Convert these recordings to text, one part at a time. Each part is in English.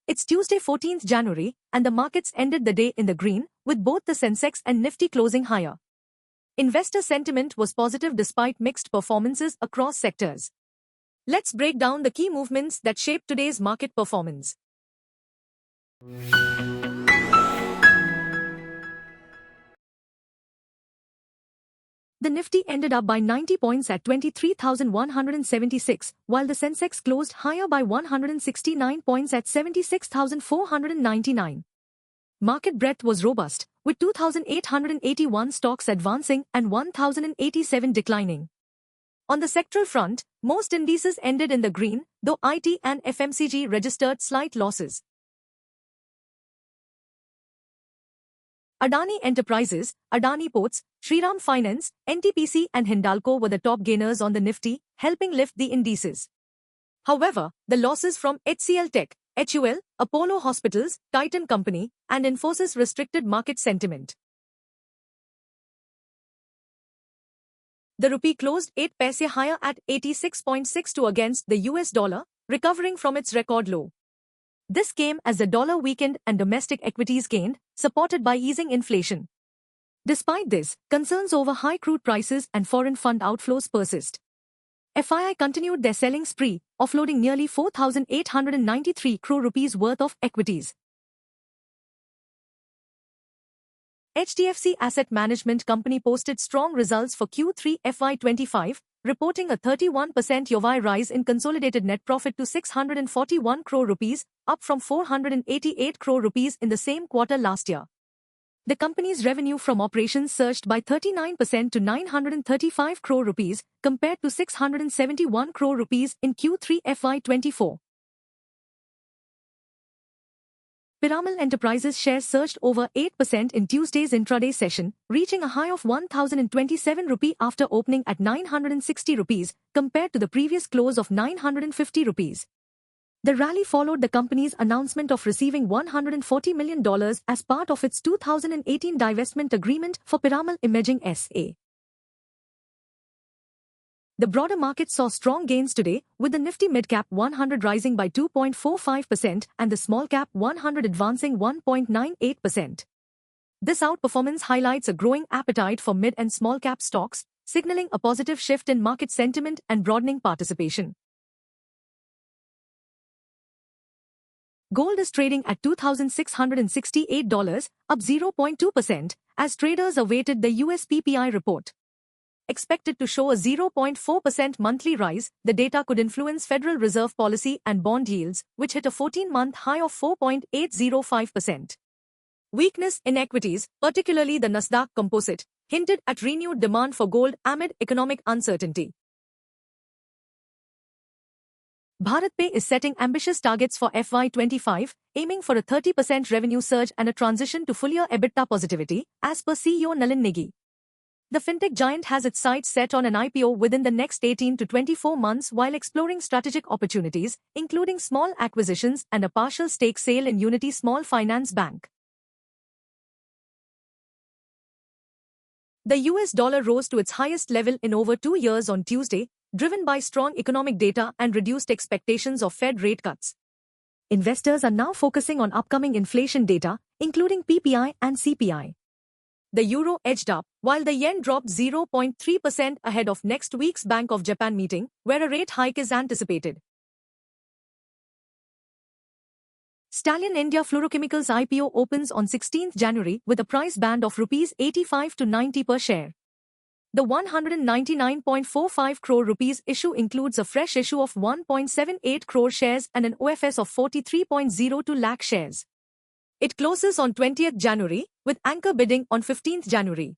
It's Tuesday 14th January, and the markets ended the day in the green, with both the Sensex and Nifty closing higher. Investor sentiment was positive despite mixed performances across sectors. Let's break down the key movements that shaped today's market performance. The Nifty ended up by 90 points at 23,176, while the Sensex closed higher by 169 points at 76,499. Market breadth was robust, with 2,881 stocks advancing and 1,087 declining. On the sectoral front, most indices ended in the green, though IT and FMCG registered slight losses. Adani Enterprises, Adani Ports, Shriram Finance, NTPC and Hindalco were the top gainers on the Nifty, helping lift the indices. However, the losses from HCL Tech, HUL, Apollo Hospitals, Titan Company, and Infosys restricted market sentiment. The rupee closed 8 paise higher at 86.62 against the US dollar, recovering from its record low. This came as the dollar weakened and domestic equities gained, supported by easing inflation. Despite this, concerns over high crude prices and foreign fund outflows persist. FII continued their selling spree, offloading nearly 4,893 crore rupees worth of equities. HDFC Asset Management Company posted strong results for Q3 FY25, reporting a 31% YoY rise in consolidated net profit to 641 crore rupees, up from 488 crore rupees in the same quarter last year. The company's revenue from operations surged by 39% to 935 crore rupees, compared to 671 crore rupees in Q3 FY24. Piramal Enterprises shares surged over 8% in Tuesday's intraday session, reaching a high of 1,027 rupee after opening at 960 rupees, compared to the previous close of 950 rupees. The rally followed the company's announcement of receiving $140 million as part of its 2018 divestment agreement for Piramal Imaging SA. The broader market saw strong gains today, with the Nifty Midcap 100 rising by 2.45% and the Small-Cap 100 advancing 1.98%. This outperformance highlights a growing appetite for mid- and small-cap stocks, signaling a positive shift in market sentiment and broadening participation. Gold is trading at $2,668, up 0.2%, as traders awaited the US PPI report. Expected to show a 0.4% monthly rise, the data could influence Federal Reserve policy and bond yields, which hit a 14-month high of 4.805%. Weakness in equities, particularly the Nasdaq Composite, hinted at renewed demand for gold amid economic uncertainty. BharatPe is setting ambitious targets for FY25, aiming for a 30% revenue surge and a transition to full-year EBITDA positivity, as per CEO Nalin Negi. The fintech giant has its sights set on an IPO within the next 18 to 24 months while exploring strategic opportunities, including small acquisitions and a partial stake sale in Unity Small Finance Bank. The US dollar rose to its highest level in over 2 years on Tuesday, driven by strong economic data and reduced expectations of Fed rate cuts. Investors are now focusing on upcoming inflation data, including PPI and CPI. The euro edged up, while the yen dropped 0.3% ahead of next week's Bank of Japan meeting, where a rate hike is anticipated. Stallion India Fluorochemicals IPO opens on 16th January with a price band of Rs 85 to 90 per share. The 199.45 crore rupees issue includes a fresh issue of 1.78 crore shares and an OFS of 43.02 lakh shares. It closes on 20th January, with anchor bidding on 15th January.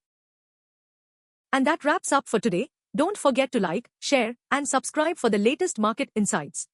And that wraps up for today. Don't forget to like, share, and subscribe for the latest market insights.